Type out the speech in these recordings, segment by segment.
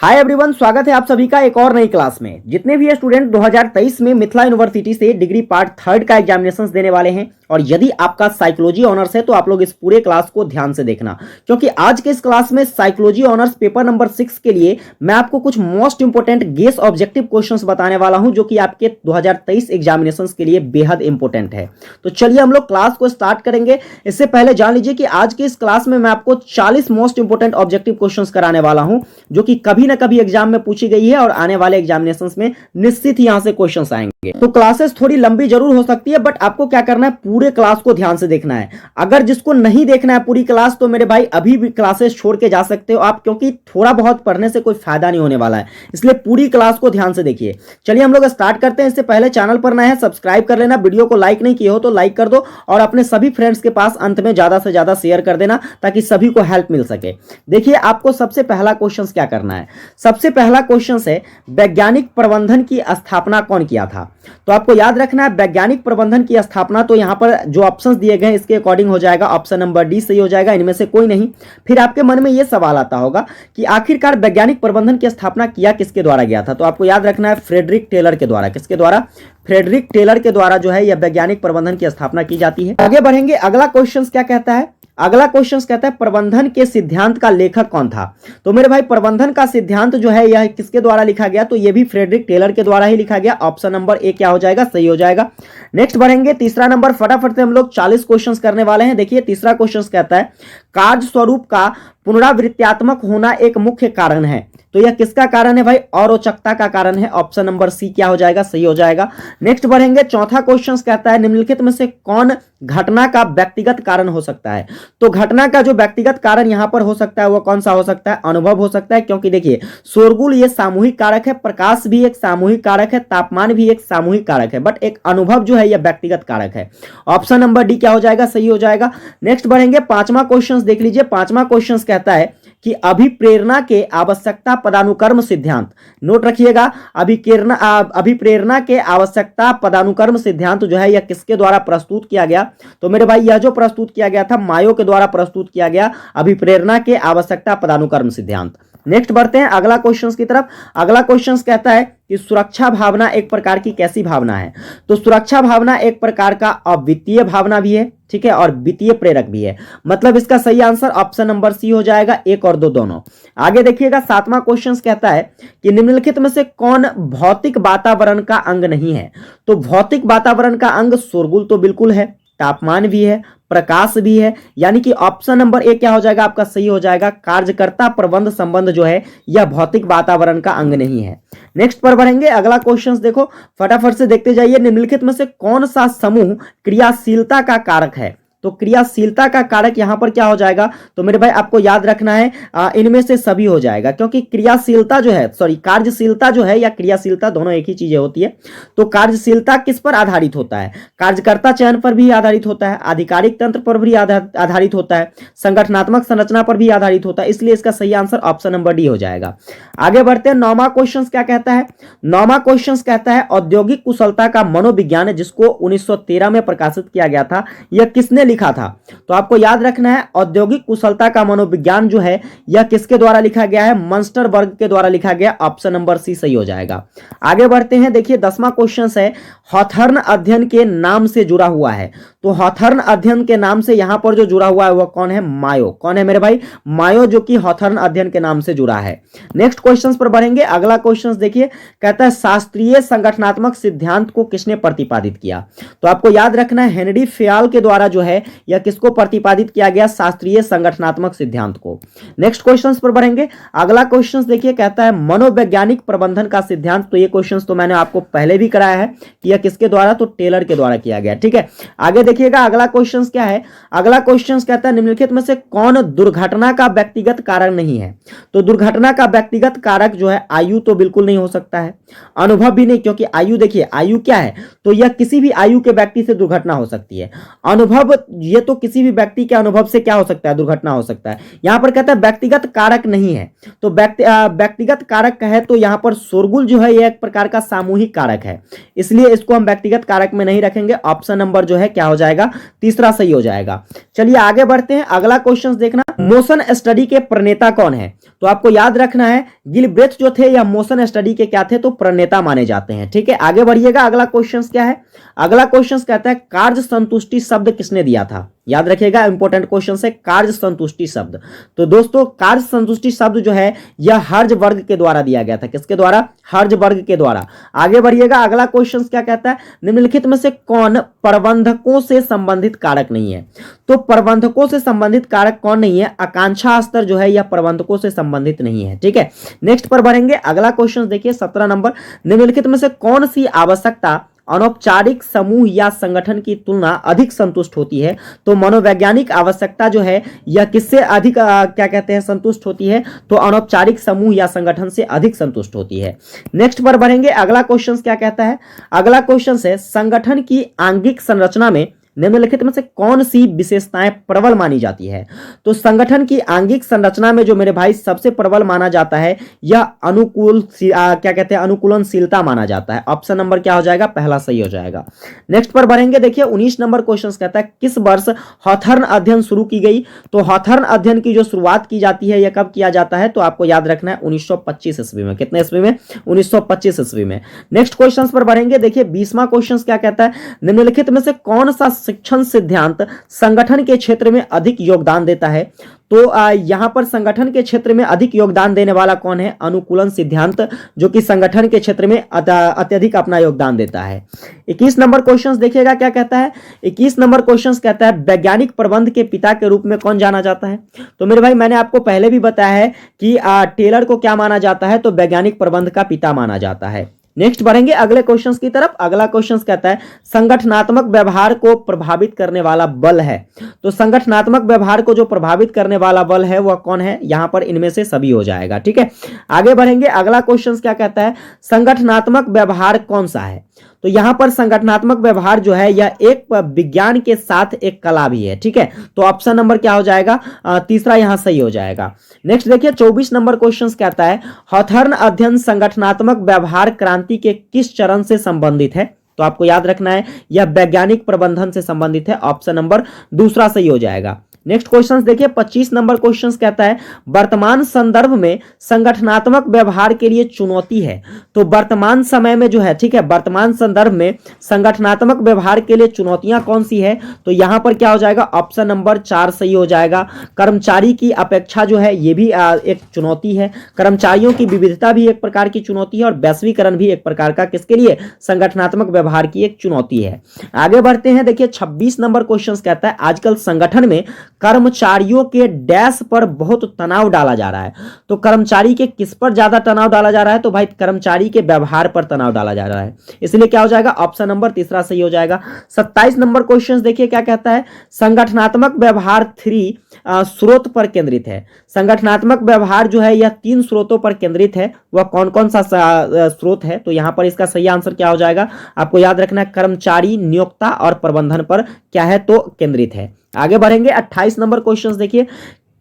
Hi everyone, स्वागत है आप सभी का एक और नई क्लास में। जितने भी स्टूडेंट 2023 में मिथिला यूनिवर्सिटी से डिग्री पार्ट 3 का एग्जामिनेशंस देने वाले हैं और यदि आपका साइकोलॉजी ऑनर्स है तो आप लोग इस पूरे क्लास को ध्यान से देखना, क्योंकि आज के इस क्लास में साइकोलॉजी ऑनर्स पेपर नंबर 6 के लिए मैं आपको कुछ most important guess objective questions बताने वाला हूं जो कि आपके 2023 एग्जामिनेशंस के लिए बेहद इंपॉर्टेंट है। तो चलिए हम लोग क्लास को स्टार्ट करेंगे। इससे पहले जान लीजिए कि आज के इस क्लास में मैं आपको 40 मोस्ट इंपोर्टेंट ऑब्जेक्टिव क्वेश्चंस कराने वाला हूं जो कि कभी ना कभी एग्जाम में पूछी गई है और आने वाले एग्जामिनेशंस में निश्चित ही यहां से क्वेश्चंस आएंगे। तो क्लासेस थोड़ी लंबी जरूर हो सकती है, बट आपको क्या करना है, पूरे क्लास को ध्यान से देखना है। अगर जिसको नहीं देखना है पूरी क्लास तो मेरे भाई अभी भी क्लासेस छोड़ के जा सकते हो आप, क्योंकि थोड़ा बहुत पढ़ने से कोई फायदा नहीं होने वाला है, इसलिए पूरी क्लास को ध्यान से देखिए। चलिए हम लोग स्टार्ट करते हैं। इससे पहले चैनल पर नए हैं सब्सक्राइब कर लेना, वीडियो को लाइक नहीं किए हो तो लाइक कर दो और अपने सभी फ्रेंड्स के पास अंत में ज्यादा से ज्यादा शेयर कर देना ताकि सभी को हेल्प मिल सके। देखिए आपको सबसे पहला क्वेश्चन क्या करना है। सबसे पहला क्वेश्चन है वैज्ञानिक प्रबंधन की स्थापना कौन किया था। तो आपको याद रखना है वैज्ञानिक प्रबंधन की स्थापना, तो यहां पर जो ऑप्शंस दिए गए इसके अकॉर्डिंग हो जाएगा ऑप्शन नंबर डी सही हो जाएगा, इनमें से कोई नहीं। फिर आपके मन में यह सवाल आता होगा कि आखिरकार वैज्ञानिक प्रबंधन की स्थापना किया किसके द्वारा गया था। तो आपको याद रखना है फ्रेडरिक टेलर के द्वारा। किसके द्वारा? फ्रेडरिक टेलर के द्वारा जो है यह वैज्ञानिक प्रबंधन की स्थापना की जाती है। आगे बढ़ेंगे। अगला क्वेश्चन क्या कहता है? अगला क्वेश्चन कहता है प्रबंधन के सिद्धांत का लेखक कौन था। तो मेरे भाई प्रबंधन का सिद्धांत जो है यह किसके द्वारा लिखा गया, तो यह भी फ्रेडरिक टेलर के द्वारा ही लिखा गया। ऑप्शन नंबर ए क्या हो जाएगा, सही हो जाएगा। नेक्स्ट बढ़ेंगे। तीसरा नंबर फटाफट से हम लोग 40 क्वेश्चंस करने वाले हैं। देखिए तीसरा क्वेश्चन कहता है कार्य स्वरूप का पुनरावृत्त्यात्मक होना एक मुख्य कारण है। तो यह किसका कारण है भाई? अरोचकता का कारण है। ऑप्शन नंबर सी क्या हो जाएगा, सही हो जाएगा। नेक्स्ट बढ़ेंगे। चौथा क्वेश्चन कहता है निम्नलिखित में से कौन घटना का व्यक्तिगत कारण हो सकता है। तो घटना का जो व्यक्तिगत कारण यहां पर हो सकता है वो कौन सा हो सकता है? अनुभव हो सकता है, क्योंकि देखिए शोरगुल ये सामूहिक कारक है, प्रकाश भी एक सामूहिक कारक है, तापमान भी एक सामूहिक कारक है, बट एक अनुभव जो है यह व्यक्तिगत कारक है। ऑप्शन नंबर डी क्या हो जाएगा, सही हो जाएगा। नेक्स्ट बढ़ेंगे। पांचवा क्वेश्चन देख लीजिए। पांचवा क्वेश्चन कहता है कि अभिप्रेरणा के आवश्यकता पदानुक्रम सिद्धांत, नोट रखिएगा, अभिप्रेरणा के आवश्यकता पदानुक्रम सिद्धांत जो है यह किसके द्वारा प्रस्तुत किया गया। तो मेरे भाई यह जो प्रस्तुत किया गया था मायो के द्वारा प्रस्तुत किया गया अभिप्रेरणा के आवश्यकता पदानुक्रम सिद्धांत। नेक्स्ट बढ़ते हैं अगला क्वेश्चन की तरफ। अगला क्वेश्चन कहता है कि सुरक्षा भावना एक प्रकार की कैसी भावना है। तो सुरक्षा भावना एक प्रकार का अवित्तीय भावना भी है, ठीक है, और वित्तीय प्रेरक भी है। मतलब इसका सही आंसर ऑप्शन नंबर सी हो जाएगा, एक और दो दोनों। आगे देखिएगा। सातवां क्वेश्चन कहता है कि निम्नलिखित में से कौन भौतिक वातावरण का अंग नहीं है। तो भौतिक वातावरण का अंग शोरगुल तो बिल्कुल है, तापमान भी है, प्रकाश भी है, यानी कि ऑप्शन नंबर ए क्या हो जाएगा आपका, सही हो जाएगा। कार्यकर्ता प्रबंध संबंध जो है यह भौतिक वातावरण का अंग नहीं है। नेक्स्ट पर बढ़ेंगे। अगला क्वेश्चन देखो फटाफट से देखते जाइए। निम्नलिखित में से कौन सा समूह क्रियाशीलता का कारक है। तो क्रियाशीलता का कारक यहां पर क्या हो जाएगा, तो मेरे भाई आपको याद रखना है इनमें से सभी हो जाएगा, क्योंकि क्रियाशीलता जो है कार्यशीलता जो है या क्रियाशीलता दोनों एक ही चीजें होती है। तो कार्यशीलता किस पर आधारित होता है? कार्यकर्ता चयन पर भी आधारित होता है, आधिकारिक तंत्र पर भी आधारित होता है, संगठनात्मक संरचना पर भी आधारित होता है, इसलिए इसका सही आंसर ऑप्शन नंबर डी हो जाएगा। आगे बढ़ते हैं। नौवां क्वेश्चन क्या कहता है? नौवां क्वेश्चन कहता है औद्योगिक कुशलता का मनोविज्ञान, जिसको 1913 में प्रकाशित किया गया था, यह किसने लिखा था। तो आपको याद रखना है औद्योगिक कुशलता का मनोविज्ञान जो है यह किसके द्वारा लिखा गया है? मंस्टरबर्ग के द्वारा लिखा गया। ऑप्शन नंबर सी सही हो जाएगा। आगे बढ़ते हैं। देखिए 10वां क्वेश्चन है हॉथर्न अध्ययन के नाम से जुड़ा हुआ है। तो हॉथर्न अध्ययन के नाम से यहां पर जो जुड़ा हुआ है वह कौन है? मायो। कौन है मेरे भाई? मायो, जो कि हॉथर्न अध्ययन के नाम से जुड़ा है। नेक्स्ट क्वेश्चन पर बढ़ेंगे। अगला क्वेश्चन देखिए कहता है शास्त्रीय संगठनात्मक सिद्धांत को किसने प्रतिपादित किया। तो आपको याद रखना है हेनरी फेयाल के द्वारा जो है यह किसको प्रतिपादित किया गया? शास्त्रीय संगठनात्मक सिद्धांत को। नेक्स्ट क्वेश्चन पर बढ़ेंगे। अगला क्वेश्चन देखिए कहता है मनोवैज्ञानिक प्रबंधन का सिद्धांत। तो ये क्वेश्चन तो मैंने आपको पहले भी कराया है कि यह किसके द्वारा, तो टेलर के द्वारा किया गया, ठीक है। आगे देखिएगा अगला क्वेश्चन क्या है। अगला क्वेश्चन कहता है निम्नलिखित में से कौन दुर्घटना का व्यक्तिगत कारण नहीं है। तो दुर्घटना का व्यक्तिगत कारक जो है आयु तो बिल्कुल नहीं हो सकता है, अनुभव भी नहीं, क्योंकि आयु देखिए आयु क्या है, तो यह किसी भी आयु के व्यक्ति से दुर्घटना हो सकती है। अनुभव ये तो किसी भी व्यक्ति के अनुभव से क्या हो सकता है, दुर्घटना हो सकता है। यहां पर कहता है व्यक्तिगत कारक नहीं है, तो व्यक्तिगत कारक है तो यहां पर शोरगुल जो है यह एक प्रकार का सामूहिक कारक है, इसलिए इसको हम व्यक्तिगत कारक में नहीं रखेंगे। ऑप्शन नंबर जो है क्या हो जाएगा, तीसरा सही हो जाएगा। चलिए आगे बढ़ते हैं। अगला क्वेश्चन देखना, मोशन स्टडी के प्रणेता कौन है। तो आपको याद रखना है गिलब्रेथ जो थे या मोशन स्टडी के क्या थे, तो प्रणेता माने जाते हैं। ठीक है, आगे बढ़िएगा। अगला क्वेश्चन क्या है? अगला क्वेश्चन कहता है कार्य संतुष्टि शब्द किसने दिया था? याद रखिएगा, इंपॉर्टेंट क्वेश्चन है कार्य संतुष्टि शब्द। तो दोस्तों कार्य संतुष्टि शब्द जो है यह हर्ज़बर्ग के द्वारा दिया गया था। किसके द्वारा? हर्ज़बर्ग के द्वारा। आगे बढ़िएगा। अगला क्वेश्चन क्या कहता है? निम्नलिखित में से कौन प्रबंधकों से संबंधित कारक नहीं है? तो प्रबंधकों से संबंधित कारक कौन नहीं है? आकांक्षा स्तर जो है यह प्रबंधकों से संबंधित नहीं है। ठीक है, नेक्स्ट पर बढ़ेंगे। अगला क्वेश्चन देखिए 17 नंबर, निम्नलिखित में से कौन सी आवश्यकता अनौपचारिक समूह या संगठन की तुलना अधिक संतुष्ट होती है? तो मनोवैज्ञानिक आवश्यकता जो है यह किससे अधिक क्या कहते हैं संतुष्ट होती है? तो अनौपचारिक समूह या संगठन से अधिक संतुष्ट होती है। नेक्स्ट पर बढ़ेंगे। अगला क्वेश्चन क्या कहता है? अगला क्वेश्चन है संगठन की आंगिक संरचना में निम्नलिखित में से कौन सी विशेषताएं प्रबल मानी जाती है? तो संगठन की आंगिक संरचना में जो मेरे भाई सबसे प्रबल माना जाता है यह क्या कहते हैं अनुकूलनशीलता माना जाता है। ऑप्शन नंबर क्या हो जाएगा? पहला सही हो जाएगा। नेक्स्ट पर बढ़ेंगे। देखिए 19 नंबर क्वेश्चन कहता है किस वर्ष हॉथर्न अध्ययन शुरू की गई? तो हॉथर्न अध्ययन की जो शुरुआत की जाती है यह कब किया जाता है? तो आपको याद रखना है 1925 ईस्वी में। कितने ईस्वी में? 1925 ईस्वी में। नेक्स्ट क्वेश्चन पर बढ़ेंगे। देखिए 20वां क्वेश्चन क्या कहता है? निम्नलिखित में से कौन सा शिक्षण सिद्धांत संगठन के क्षेत्र में अधिक योगदान देता है? तो यहां पर संगठन के क्षेत्र में अधिक योगदान देने वाला कौन है? अनुकूलन सिद्धांत, जो कि संगठन के क्षेत्र में अत्यधिक अपना योगदान देता है। 21 नंबर क्वेश्चन देखिएगा क्या कहता है? 21 नंबर क्वेश्चन कहता है वैज्ञानिक प्रबंध के पिता के रूप में कौन जाना जाता है? तो मेरे भाई मैंने आपको पहले भी बताया है कि टेलर को क्या माना जाता है? तो वैज्ञानिक प्रबंध का पिता माना जाता है। नेक्स्ट बढ़ेंगे अगले क्वेश्चंस की तरफ। अगला क्वेश्चन कहता है संगठनात्मक व्यवहार को प्रभावित करने वाला बल है। तो संगठनात्मक व्यवहार को जो प्रभावित करने वाला बल है वह कौन है? यहां पर इनमें से सभी हो जाएगा। ठीक है, आगे बढ़ेंगे। अगला क्वेश्चन क्या कहता है? संगठनात्मक व्यवहार कौन सा है? तो यहां पर संगठनात्मक व्यवहार जो है यह एक विज्ञान के साथ एक कला भी है। ठीक है, तो ऑप्शन नंबर क्या हो जाएगा? तीसरा यहां सही हो जाएगा। नेक्स्ट देखिए 24 नंबर क्वेश्चन कहता है हॉथर्न अध्ययन संगठनात्मक व्यवहार क्रांति के किस चरण से संबंधित है? तो आपको याद रखना है यह वैज्ञानिक प्रबंधन से संबंधित है। ऑप्शन नंबर दूसरा सही हो जाएगा। नेक्स्ट क्वेश्चन देखिए 25 नंबर क्वेश्चन कहता है वर्तमान संदर्भ में संगठनात्मक व्यवहार के लिए चुनौती है। तो वर्तमान समय में जो है, ठीक है, वर्तमान संदर्भ में संगठनात्मक व्यवहार के लिए चुनौतियां कौन सी है? तो यहां पर क्या हो जाएगा? ऑप्शन नंबर 4 सही हो जाएगा। कर्मचारी की अपेक्षा जो है ये भी एक चुनौती है। कर्मचारियों की विविधता भी एक प्रकार की चुनौती है और वैश्वीकरण भी एक प्रकार का किसके लिए? संगठनात्मक व्यवहार की एक चुनौती है। आगे बढ़ते हैं। देखिए 26 नंबर क्वेश्चन कहता है आजकल संगठन में कर्मचारियों के डैश पर बहुत तनाव डाला जा रहा है। तो कर्मचारी के किस पर ज्यादा तनाव डाला जा रहा है? तो भाई कर्मचारी के व्यवहार पर तनाव डाला जा रहा है। इसलिए क्या हो जाएगा? ऑप्शन नंबर तीसरा सही हो जाएगा। 27 नंबर क्वेश्चन देखिए क्या कहता है संगठनात्मक व्यवहार 3 स्रोत पर केंद्रित है। संगठनात्मक व्यवहार जो है यह 3 स्रोतों पर केंद्रित है। वह कौन कौन सा स्रोत है? तो यहां पर इसका सही आंसर क्या हो जाएगा? आपको याद रखना है कर्मचारी, नियोक्ता और प्रबंधन पर क्या है? तो केंद्रित है। आगे बढ़ेंगे 28 नंबर क्वेश्चन देखिए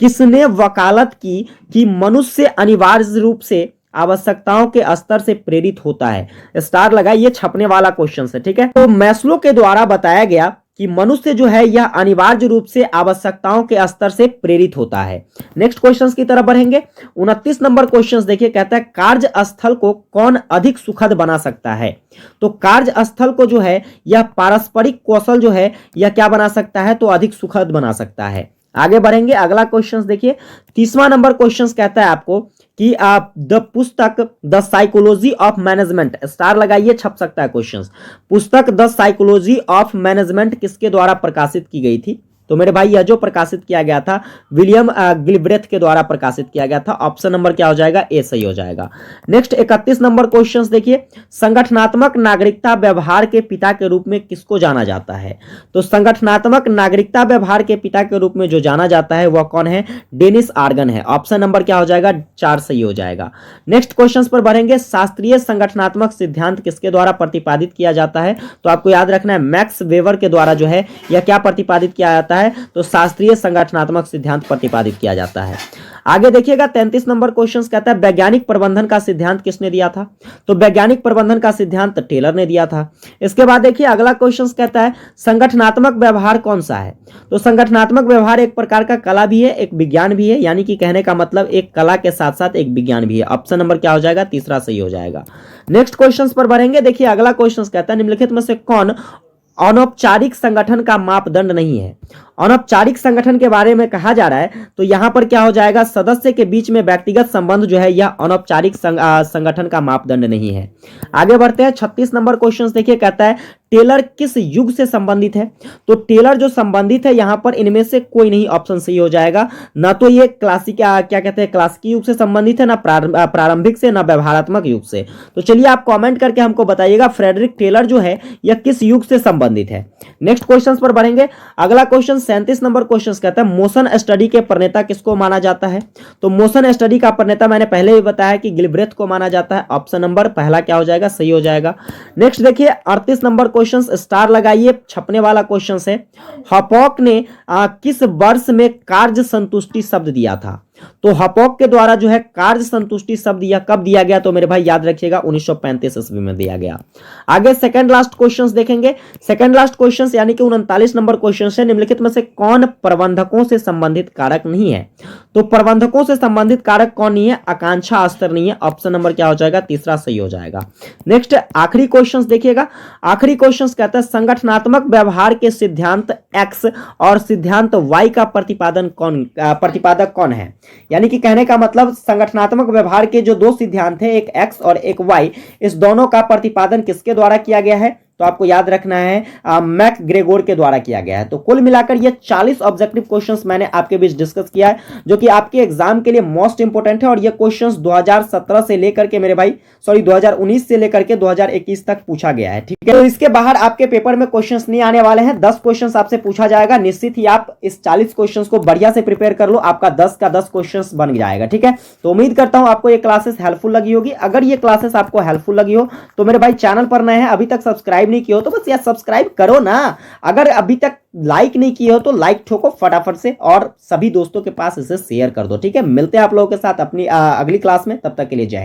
किसने वकालत की कि मनुष्य अनिवार्य रूप से आवश्यकताओं के स्तर से प्रेरित होता है? स्टार लगाइए, ये छपने वाला क्वेश्चन है। ठीक है, तो मैस्लो के द्वारा बताया गया कि मनुष्य जो है यह अनिवार्य रूप से आवश्यकताओं के स्तर से प्रेरित होता है। नेक्स्ट क्वेश्चन की तरफ बढ़ेंगे। 29 नंबर क्वेश्चन देखिए कहता है कार्यस्थल को कौन अधिक सुखद बना सकता है? तो कार्यस्थल को जो है यह पारस्परिक कौशल जो है यह क्या बना सकता है? तो अधिक सुखद बना सकता है। आगे बढ़ेंगे। अगला क्वेश्चन देखिए 30वां नंबर क्वेश्चन कहता है आपको कि आप द पुस्तक the psychology of management, star लगाइए, छप सकता है क्वेश्चन। पुस्तक द साइकोलॉजी ऑफ मैनेजमेंट किसके द्वारा प्रकाशित की गई थी? तो मेरे भाई यह जो प्रकाशित किया गया था विलियम गिलब्रेथ के द्वारा प्रकाशित किया गया था। ऑप्शन नंबर क्या हो जाएगा? ए सही हो जाएगा। नेक्स्ट 31 नंबर क्वेश्चन देखिए संगठनात्मक नागरिकता व्यवहार के पिता के रूप में किसको जाना जाता है? तो संगठनात्मक नागरिकता व्यवहार के पिता के रूप में जो जाना जाता है वह कौन है? डेनिस आर्गन है। ऑप्शन नंबर क्या हो जाएगा? 4 सही हो जाएगा। नेक्स्ट क्वेश्चन पर बढ़ेंगे शास्त्रीय संगठनात्मक सिद्धांत किसके द्वारा प्रतिपादित किया जाता है? तो आपको याद रखना है मैक्स वेबर के द्वारा जो है यह क्या प्रतिपादित किया जाता है? जाता है? तो शास्त्रीय संगठनात्मक सिद्धांत प्रतिपादित किया जाता है। आगे देखिएगा 33 नंबर क्वेश्चन कहता है वैज्ञानिक प्रबंधन का सिद्धांत किसने दिया था? तो वैज्ञानिक प्रबंधन का सिद्धांत टेलर ने दिया था। इसके बाद देखिए अगला क्वेश्चन कहता है संगठनात्मक व्यवहार कौन सा है? तो संगठनात्मक व्यवहार एक प्रकार का कला भी है, एक विज्ञान भी है, यानी कि कहने का मतलब एक कला के साथ साथ एक विज्ञान भी है। ऑप्शन नंबर क्या हो जाएगा? तीसरा सही हो जाएगा। नेक्स्ट क्वेश्चन पर बढ़ेंगे। देखिए अगला क्वेश्चन कहता है निम्नलिखित में से कौन अनौपचारिक संगठन का मापदंड नहीं है? अनौपचारिक संगठन के बारे में कहा जा रहा है, तो यहां पर क्या हो जाएगा? सदस्य के बीच में व्यक्तिगत संबंध जो है यह अनौपचारिक संगठन का मापदंड नहीं है। आगे बढ़ते हैं 36 नंबर क्वेश्चन देखिए कहता है टेलर किस युग से संबंधित है? तो टेलर जो संबंधित है यहां पर इनमें से कोई नहीं ऑप्शन सही हो जाएगा। ना तो ये क्लासिक क्या कहते हैं क्लासिकी युग से संबंधित है, ना प्रारंभिक से, ना व्यवहारात्मक युग से। तो चलिए आप कमेंट करके हमको बताइएगा फ्रेडरिक टेलर जो है यह किस युग से संबंधित है। नेक्स्ट क्वेश्चन पर बढ़ेंगे। अगला क्वेश्चन 37 नंबर क्वेश्चन कहता है मोशन स्टडी के प्रणेता किसको माना जाता है? तो मोशन स्टडी का प्रणेता मैंने पहले ही बताया कि गिलब्रेथ को माना जाता है। ऑप्शन नंबर पहला क्या हो जाएगा? सही हो जाएगा। नेक्स्ट देखिए 38 नंबर क्वेश्चन स्टार लगाइए, छपने वाला क्वेश्चन है। हॉपॉक ने किस वर्ष में कार्य संतुष्टि शब्द दिया था? तो हॉपॉक के द्वारा जो है कार्य संतुष्टि शब्द यह कब दिया गया? तो मेरे भाई याद रखिएगा 1935 ईस्वी में दिया गया। आगे सेकंड लास्ट क्वेश्चंस देखेंगे। सेकंड लास्ट क्वेश्चंस यानी कि 39 नंबर क्वेश्चन है निम्नलिखित में से कौन प्रबंधकों से संबंधित कारक नहीं है? तो प्रबंधकों से संबंधित कारक कौन नहीं है? आकांक्षा स्तर नहीं है। ऑप्शन नंबर क्या हो जाएगा? तीसरा सही हो जाएगा। नेक्स्ट आखिरी क्वेश्चन देखिएगा। आखिरी क्वेश्चन कहता है संगठनात्मक व्यवहार के सिद्धांत एक्स और सिद्धांत वाई का प्रतिपादक कौन है? यानी कि कहने का मतलब संगठनात्मक व्यवहार के जो दो सिद्धांत हैं, एक एक्स और एक वाई, इस दोनों का प्रतिपादन किसके द्वारा किया गया है? तो आपको याद रखना है मैक ग्रेगोर के द्वारा किया गया है। तो कुल मिलाकर ये 40 ऑब्जेक्टिव क्वेश्चंस मैंने आपके बीच डिस्कस किया है जो कि आपके एग्जाम के लिए मोस्ट इंपोर्टेंट है। और ये क्वेश्चंस 2017 से लेकर के 2019 से लेकर के 2021 तक पूछा गया है। ठीक है, तो इसके बाहर आपके पेपर में क्वेश्चंस नहीं आने वाले हैं। 10 क्वेश्चंस आपसे पूछा जाएगा। निश्चित ही आप इस 40 क्वेश्चंस को बढ़िया से प्रिपेयर कर लो, आपका 10 का 10 क्वेश्चंस बन जाएगा। ठीक है, तो उम्मीद करता हूं आपको ये क्लासेस हेल्पफुल लगी होगी। अगर ये क्लासेस आपको हेल्पफुल लगी हो तो मेरे भाई चैनल पर नए हैं, अभी तक सब्सक्राइब नहीं किया हो तो बस यार सब्सक्राइब करो ना। अगर अभी तक लाइक नहीं किए हो तो लाइक ठोको फटाफट से और सभी दोस्तों के पास इसे शेयर कर दो। ठीक है, मिलते हैं आप लोगों के साथ अपनी अगली क्लास में। तब तक के लिए जय हिंद।